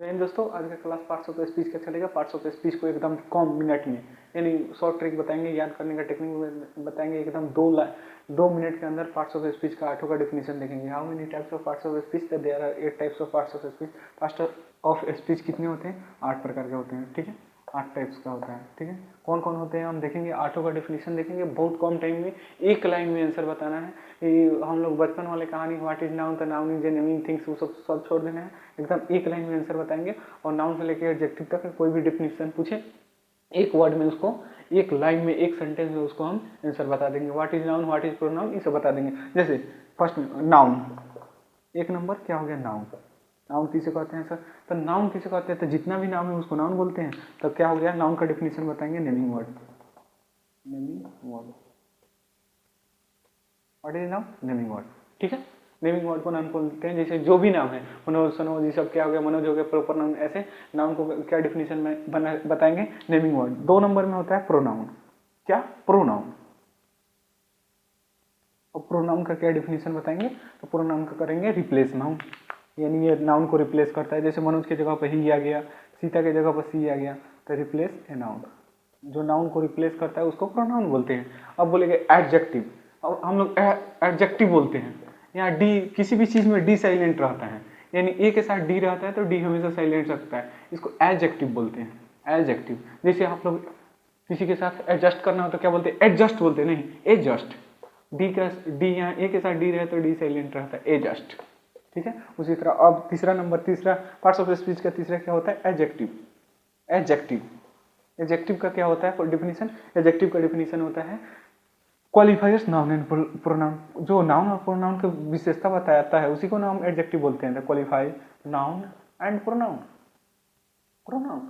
दोस्तों आज का क्लास पार्ट्स ऑफ स्पीच का चलेगा। पार्ट्स ऑफ स्पीच को एकदम कम मिनट में यानी शॉर्ट ट्रिक बताएंगे, याद करने का टेक्निक बताएंगे। एकदम 2 मिनट के अंदर पार्ट्स ऑफ स्पीच का 8 का डिफिनेशन देखेंगे। How many types of parts of speech? There are 8 types of parts of speech. Parts of speech कितने होते हैं? 8 प्रकार के होते हैं। ठीक है, 8 टाइप्स का होता है। ठीक है, कौन कौन होते हैं हम देखेंगे। 8 का डिफिनेशन देखेंगे। बहुत कम टाइम में एक लाइन में आंसर बताना है। हम लोग बचपन वाले कहानी what is noun, the noun is a naming things, वो सब छोड़ देना है। एकदम एक लाइन में आंसर बताएंगे। और नाउन से लेकर एडजेक्टिव तक कोई भी डिफिनेशन पूछे, एक वर्ड में उसको, एक लाइन में, एक सेंटेंस में उसको हम आंसर बता देंगे। What is noun, what is pronoun, ये सब बता देंगे। जैसे फर्स्ट में नाउन, एक नंबर क्या हो गया? नाउन। नाउन किसे कहते हैं सर? तो नाउन किसे कहते हैं? तो जितना भी नाम है उसको नाउन बोलते हैं। तो क्या हो गया? नाउन का डिफिनेशन बताएंगे। Naming word. Naming word, what is noun? Naming word. ठीक है, नेमिंग वर्ड को नाम बोलते हैं। जैसे जो भी नाम है, मनोज, सनोज, ये सब क्या हो गया? मनोज हो गया प्रॉपर नाउन। ऐसे नाउन को क्या डिफिनेशन में बताएंगे? Naming word. 2 नंबर में होता है प्रोनाउन। क्या? प्रोनाउन। और प्रोनाउन का क्या डिफिनेशन बताएंगे? तो प्रोनाउन का करेंगे रिप्लेस नाउन, यानी ये नाउन को रिप्लेस करता है। जैसे मनोज की जगह पर ही आ गया, सीता की जगह पर सी आ गया, तो रिप्लेस ए नाउन। जो नाउन को रिप्लेस करता है उसको प्रोनाउन बोलते हैं। अब बोलेंगे एडजेक्टिव। अब हम लोग एडजेक्टिव बोलते हैं। यहाँ डी, किसी भी चीज में डी साइलेंट रहता है, यानी ए के साथ डी रहता है तो डी हमेशा साइलेंट रखता है। इसको एडजेक्टिव बोलते हैं। एडजेक्टिव। जैसे आप लोग किसी के साथ एडजस्ट करना हो तो क्या बोलते हैं? एडजस्ट बोलते हैं, नहीं एडजस्ट। डी का डी, यहाँ ए के साथ डी रहे तो डी साइलेंट रहता है, एडजस्ट। ठीक है, उसी तरह अब तीसरा नंबर, तीसरा पार्ट्स ऑफ स्पीच का तीसरा क्या होता है? एडजेक्टिव। एडजेक्टिव, एडजेक्टिव का क्या होता है डिफिनीशन? एडजेक्टिव का डिफिनीशन होता है क्वालिफायर्स नाउन एंड प्रोनाउन। जो नाउन और प्रोनाउन की विशेषता बताता है उसी को नाम एडजेक्टिव बोलते हैं। Qualify noun and pronoun. Pronoun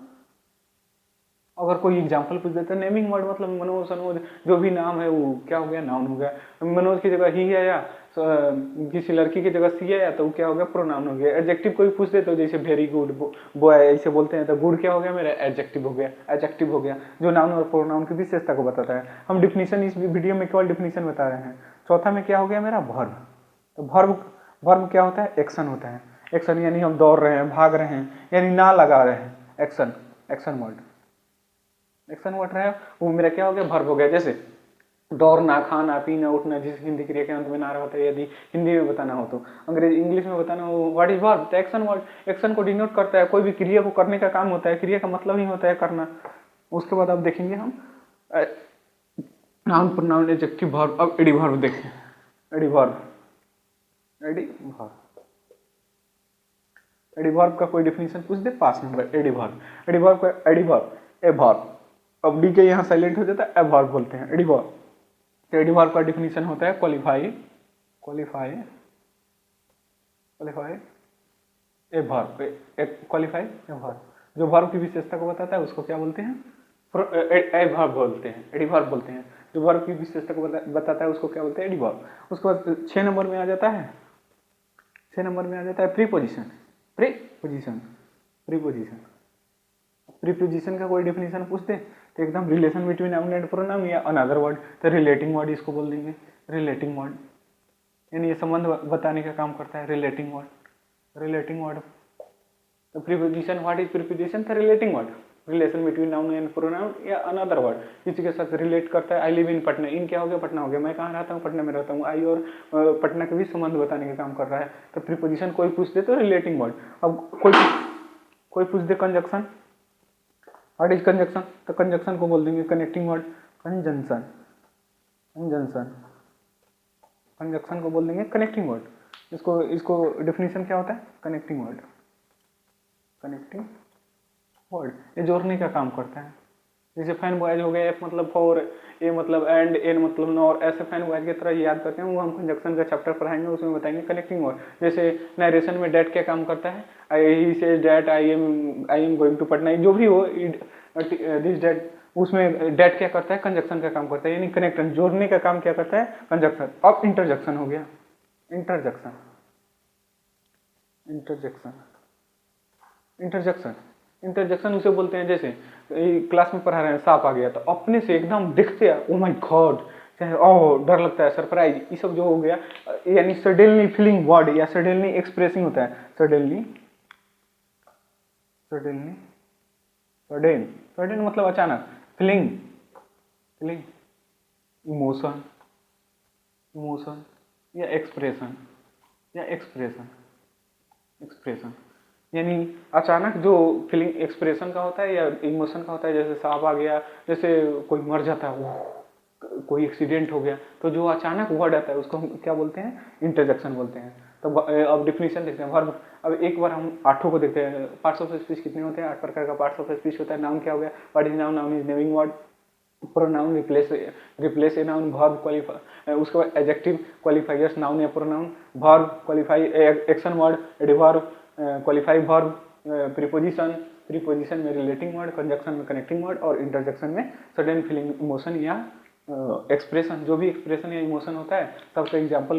अगर कोई एग्जांपल पूछ देता है, नेमिंग वर्ड मतलब मनोज, सनोज, जो भी नाम है वो क्या हो गया? नाउन हो गया। मनोज की जगह ही है या किसी लड़की की जगह सी है या तो वो क्या हो गया? प्रोनाउन हो गया। एडजेक्टिव कोई पूछ दे तो जैसे वेरी गुड बॉय ऐसे बोलते हैं तो गुड क्या हो गया? मेरा एडजेक्टिव हो गया। एडजेक्टिव हो गया जो नाउन और प्रोनाउन की विशेषता को बताता है। हम डिफिनीशन इस वीडियो में केवल डिफिनीशन बता रहे हैं। चौथा में क्या हो गया मेरा? वर्ब। तो वर्ब, वर्ब क्या होता है? एक्शन होता है। एक्शन यानी हम दौड़ रहे हैं, भाग रहे हैं, यानी ना लगा रहे हैं। Action, action word. Action word रहा है वो मेरा क्या हो गया? वर्ब हो गया। जैसे दौड़ना, खाना, पीना, उठना, जिस हिंदी क्रिया के अंत में ना रहता है, यदि हिंदी में बताना हो तो। अंग्रेजी, इंग्लिश में बताना हो, व्हाट इज वर्ब? तो एक्शन वर्ड एक्शन को डिनोट करता है। कोई भी क्रिया को करने का काम होता है, क्रिया का मतलब ही होता है करना। उसके बाद अब देखेंगे हम नाउन, प्रोनाउन, एडजेक्टिव, वर्ब। अब एडी वर्ब देखें। Adverb, adverb, adverb का कोई डिफिनेशन पूछ दे, पास number. Adverb, adverb का एडी वर्ब, ए वर्ब। अब डी के यहाँ साइलेंट हो जाता है, ए वर्ब बोलते हैं। Adverb. तो एडी वर्ब का डिफिनेशन होता है qualify, qualify, qualify a verb, qualify a verb. जो वर्ब की विशेषता को बताता है उसको क्या बोलते हैं? ए वर्ब बोलते हैं, एडी वर्ब बोलते हैं। जो वर्ब की विशेषता को बताता है उसको क्या बोलते हैं? Adverb. उसके बाद 6 नंबर में आ जाता है, 6 नंबर में आ जाता है प्रीपोजिशन। प्रीपोजिशन, प्रीपोजिशन, प्रीपोजिशन का कोई डेफिनेशन पूछते तो एकदम relation between noun and pronoun या अनदर वर्ड, तो रिलेटिंग वर्ड इसको बोल देंगे। रिलेटिंग वर्ड यानी ये संबंध बताने का काम करता है। Relating word, relating word. तो प्रीपोजिशन, व्हाट इज प्रीपोजिशन? तो relating word, relation between noun and pronoun या अनदर वर्ड, किसी के साथ रिलेट करता है। आई लिव इन पटना, इन क्या हो गया? पटना हो गया। मैं कहाँ रहता हूँ? पटना में रहता हूँ। आई और पटना के बीच संबंध बताने का काम कर रहा है। तो प्रीपोजिशन कोई पूछ दे तो रिलेटिंग वर्ड। अब कोई पूछ दे कंजक्शन, व्हाट इज कंजक्शन? तो कंजक्शन को बोल देंगे connecting word. Conjunction, conjunction, conjunction को बोल देंगे कनेक्टिंग वर्ड। इसको डिफिनीशन क्या होता है? Connecting word, connecting word. ये जोड़ने का काम करता है। जैसे फैन बॉयज हो गया, एफ मतलब फॉर, ए मतलब एंड, एन मतलब नॉर, ऐसे फैन बॉयज की तरह याद करते हैं। वो हम कंजक्शन का चैप्टर पढ़ाएंगे, उसमें बताएंगे कनेक्टिंग वर्ड। जैसे नरेशन में डैट क्या काम करता है? He says that I am going to Patna, जो भी हो, दिस डैट, उसमें डैट क्या करता है? कंजक्शन का काम करता है, यानी कनेक्शन, जोड़ने का काम क्या करता है? कंजक्शन। अब इंटरजेक्शन हो गया। इंटरजेक्शन, इंटरजेक्शन, इंटरजेक्शन, इंटरजेक्शन उसे बोलते हैं। जैसे क्लास में पढ़ा रहे हैं, सांप आ गया तो अपने से एकदम दिखते हैं, ओ माय गॉड, ओह डर लगता है, सरप्राइज, ये सब जो हो गया, यानी सडनली फीलिंग वर्ड या सडनली एक्सप्रेसिंग होता है। सडनली सडनली, सडन, सडन मतलब अचानक, फीलिंग, फीलिंग, इमोशन, इमोशन या एक्सप्रेशन, या एक्सप्रेशन, एक्सप्रेशन यानी अचानक जो फीलिंग एक्सप्रेशन का होता है या इमोशन का होता है, जैसे सांप आ गया, जैसे कोई मर जाता है, वो कोई एक्सीडेंट हो गया, तो जो अचानक वर्ड आता है उसको हम क्या बोलते हैं, इंटरजेक्शन बोलते हैं। तो अब डिफिनीशन देखते हैं वर्ब। अब एक बार हम आठों को देखते हैं, पार्ट्स ऑफ स्पीच कितने होते हैं, 8 प्रकार का पार्ट्स ऑफ स्पीच होता है। नाउन क्या हो गया, what is noun, noun is naming word, pronoun replace a noun, verb qualify, उसके बाद एडजेक्टिव क्वालिफायर्स नाउन या pronoun, verb qualify action word, adverb qualify verb, preposition, preposition में रिलेटिंग वर्ड, कंजक्शन में कनेक्टिंग वर्ड, और interjection में sudden feeling emotion या expression. जो भी एक्सप्रेशन या इमोशन होता है सबका एग्जांपल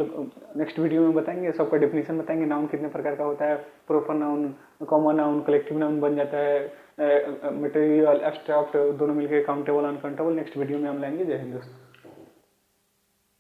नेक्स्ट वीडियो में बताएंगे, सबका डेफिनेशन बताएंगे। नाउन कितने प्रकार का होता है, proper noun, common noun, collective noun बन जाता है, मटेरियल, एब्स्ट्रैक्ट, दोनों मिलकर काउंटेबल, अनकाउंटेबल। नेक्स्ट वीडियो में हम लाएंगे। जय हिंद दोस्तों।